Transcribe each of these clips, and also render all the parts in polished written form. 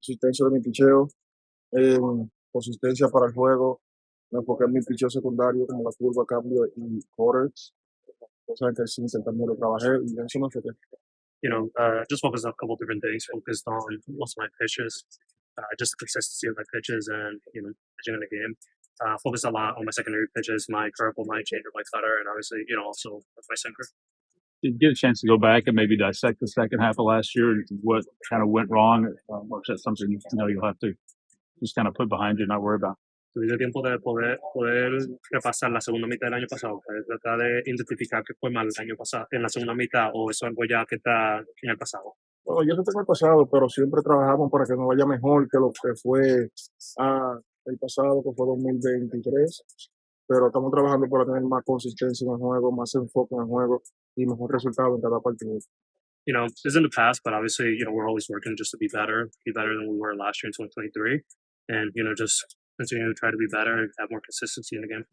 consistencia de mi picheo, consistencia para el juego. Me enfoqué en mi picheo secundario, como la curva, cambio y quarters. Cosas que sin intentar lo trabajé y en eso me enfoqué. Just focused on a couple different things. Focused on most of my pitches, just the consistency of my pitches, and pitching in the game. Focused a lot on my secondary pitches, my curveball, my changeup, my cutter, and obviously, also my sinker. Did you get a chance to go back and maybe dissect the second half of last year and what kind of went wrong? Or is that something you'll have to just kind of put behind you and not worry about? Tuviste tiempo de poder repasar la segunda mitad del año pasado, tratar de identificar qué fue mal el año pasado, en la segunda mitad, o eso es algo ya que está en el pasado. Bueno, yo no tengo el pasado, pero siempre trabajamos para que nos vaya mejor que lo que fue el pasado, que fue 2023. Pero estamos trabajando para tener más consistencia en el juego, más enfoque en el juego y mejor resultado en cada partido. This is in the past, but obviously, we're always working just to be better than we were last year in 2023. And, just continue to try to be better and have more consistency in the game.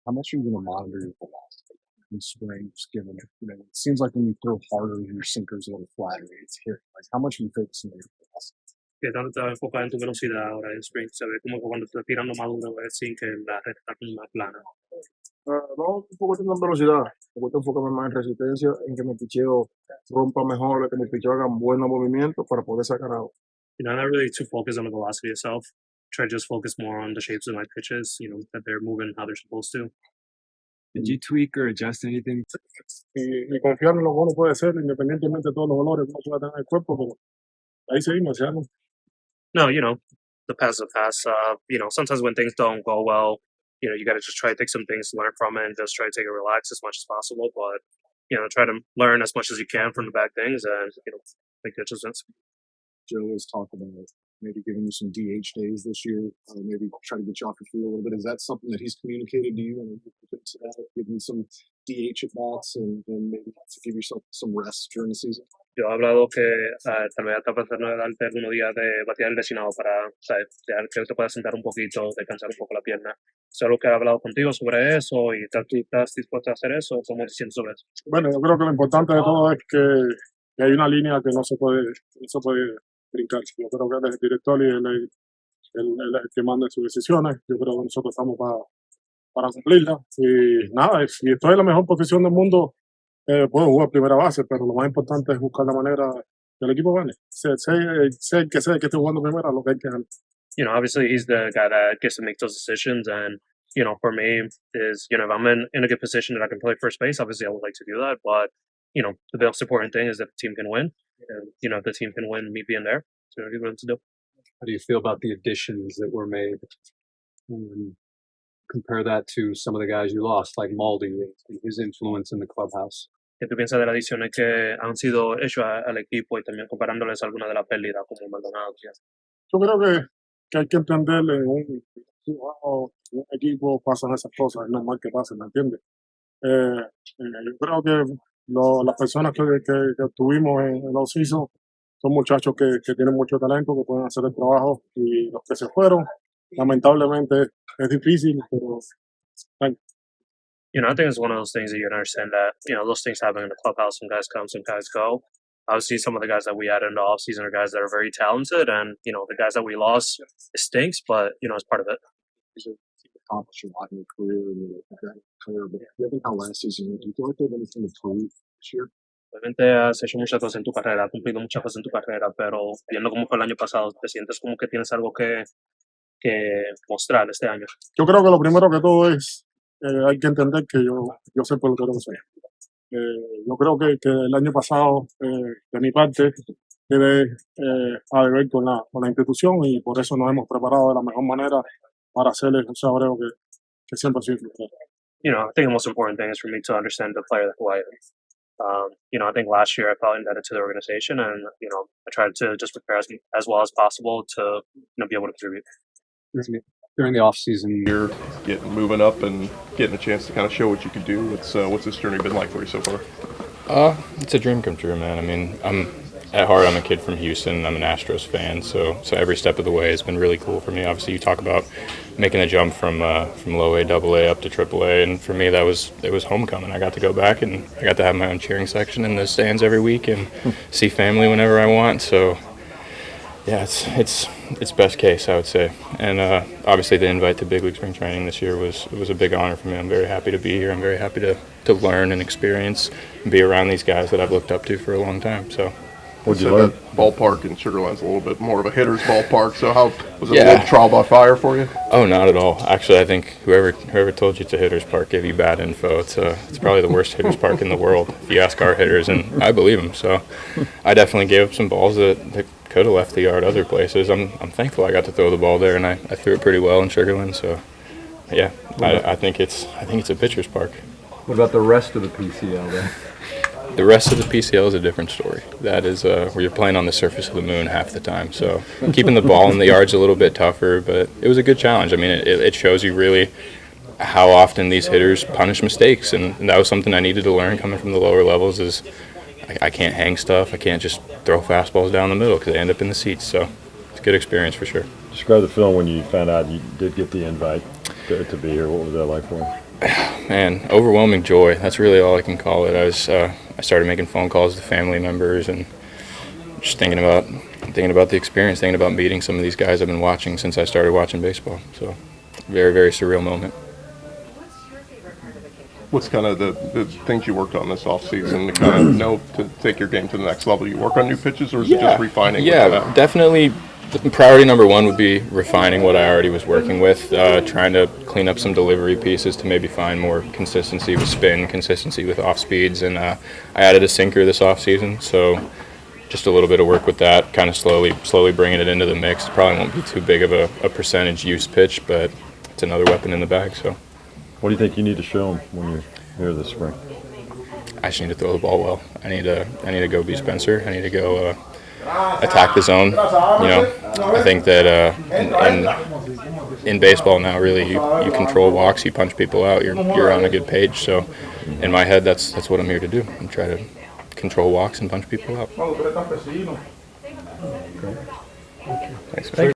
How much are you going to monitor your velocity in spring, just given it? It seems like when you throw harder, your sinker's a little flatter. It's here. Like, how much are you focusing on your velocity? Que tanto te vas a enfocar en tu velocidad ahora en spring. Se ve como que cuando te tirando más duro es sin que la recta está como más plana. No, un poco tengo velocidad. Me gusta enfocarme más en resistencia, en que mi picheo rompa mejor, que mi picheo haga buenos movimientos para poder sacar out. Not really too focused on the velocity itself. Try to just focus more on the shapes of my pitches, that they're moving how they're supposed to. Did you tweak or adjust anything? Y confiar en lo que uno puede hacer, independientemente de todos los valores que uno pueda tener en el cuerpo, pero ahí seguimos, ¿cierto? No, the past is the past. Sometimes when things don't go well, you got to just try to take some things to learn from it and just try to take it relax as much as possible. But, try to learn as much as you can from the bad things and, make the adjustments. Joe has talked about maybe giving you some DH days this year, maybe try to get you off your feet a little bit. Is that something that he's communicated to you and giving some DH at bats and maybe to give yourself some rest during the season? Yo he hablado que tal vez está pensando en darte algunos días de batear lesionado para, que te puedas sentar un poquito, descansar un poco la pierna. ¿Solo que ha hablado contigo sobre eso y tú estás dispuesto a hacer eso? ¿Cómo te sientes sobre eso? Bueno, yo creo que lo importante de todo es que hay una línea que no se puede brincar. Yo creo que él es el director y él es el que manda sus decisiones. Yo creo que nosotros estamos para cumplirla. Y nada, si estoy en la mejor posición del mundo, puedo jugar primera base, pero lo más importante es buscar la manera que el equipo gane. Sé que esté jugando primera, lo que hay que ganar. Obviously he's the guy that gets to make those decisions, and for me is if I'm in a good position that I can play first base, obviously I would like to do that, but the most important thing is that the team can win, and if the team can win, me being there, so what I'm to do. How do you feel about the additions that were made? Compare that to some of the guys you lost, like Maldi and his influence in the clubhouse. ¿Qué tú piensas de las adiciones que han sido hechas al equipo y también comparándoles algunas de las pérdidas como Maldonado? Yo creo que hay que entenderle en un equipo pasan esas cosas, es normal que pasen, ¿me entiendes? Yo creo que las personas que tuvimos en los season son muchachos que tienen mucho talento, que pueden hacer el trabajo, y los que se fueron, lamentablemente es difícil, pero I think it's one of those things that you understand that, those things happen in the clubhouse. Some guys come, some guys go. Obviously, some of the guys that we added in the offseason are guys that are very talented, and, the guys that we lost, it stinks, but, it's part of it. You've accomplished a lot in your career, but given how last season, do you feel like they have anything to prove this year? Obviamente has hecho muchas cosas en tu carrera, has cumplido muchas cosas en tu carrera, pero viendo cómo fue el año pasado, ¿te sientes como que tienes algo que mostrar este año? Yo creo que lo primero que todo es hay que entender que yo sé por lo que tengo que ser. Yo creo que el año pasado, de mi parte, quedé a deber con la institución, y por eso nos hemos preparado de la mejor manera para hacer el José Abreu que siempre ha sido. I think the most important thing is for me to understand the player who I am. I think last year I felt indebted to the organization, and I tried to just prepare as well as possible to be able to contribute. During the off season, you're moving up and getting a chance to kind of show what you can do. What's this journey been like for you so far? It's a dream come true, man. I mean, at heart, I'm a kid from Houston. I'm an Astros fan, so every step of the way has been really cool for me. Obviously, you talk about making a jump from low A, double A up to triple A, and for me, it was homecoming. I got to go back and I got to have my own cheering section in the stands every week and see family whenever I want. So Yeah, it's best case, I would say. And obviously, the invite to big league spring training this year was a big honor for me. I'm very happy to be here. I'm very happy to learn and experience and be around these guys that I've looked up to for a long time. So. What'd you learn? Ballpark in Sugar Land's a little bit more of a hitter's ballpark. So how was it a little trial by fire for you? Oh, not at all. Actually, I think whoever told you it's a hitter's park gave you bad info. It's probably the worst hitter's park in the world if you ask our hitters, and I believe them. So I definitely gave up some balls that could have left the yard other places. I'm thankful I got to throw the ball there, and I threw it pretty well in Sugar Land. So yeah, I think it's a pitcher's park. What about the rest of the PCL then? The rest of the PCL is a different story. That is where you're playing on the surface of the moon half the time. So keeping the ball in the yard's a little bit tougher, but it was a good challenge. I mean, it shows you really how often these hitters punish mistakes, and that was something I needed to learn coming from the lower levels. Is I can't hang stuff. I can't just throw fastballs down the middle because they end up in the seats. So it's a good experience for sure. Describe the feeling when you found out you did get the invite to be here. What was that like for you? Man, overwhelming joy. That's really all I can call it. I started making phone calls to family members and just thinking about the experience, thinking about meeting some of these guys I've been watching since I started watching baseball. So, very, very surreal moment. What's kind of the things you worked on this offseason to kind of know to take your game to the next level? You work on new pitches, or is it just refining? Yeah, definitely. The priority number one would be refining what I already was working with, trying to clean up some delivery pieces to maybe find more consistency with spin, consistency with off speeds, and I added a sinker this offseason, so just a little bit of work with that, kind of slowly bringing it into the mix. It probably won't be too big of a percentage use pitch, but it's another weapon in the bag. So, what do you think you need to show them when you're here this spring? I just need to throw the ball well. I need to go be Spencer. I need to go attack the zone. I think that in baseball now, really, you control walks, you punch people out, you're on a good page. So, in my head, that's what I'm here to do. I'm trying to control walks and punch people out. Okay. Thanks.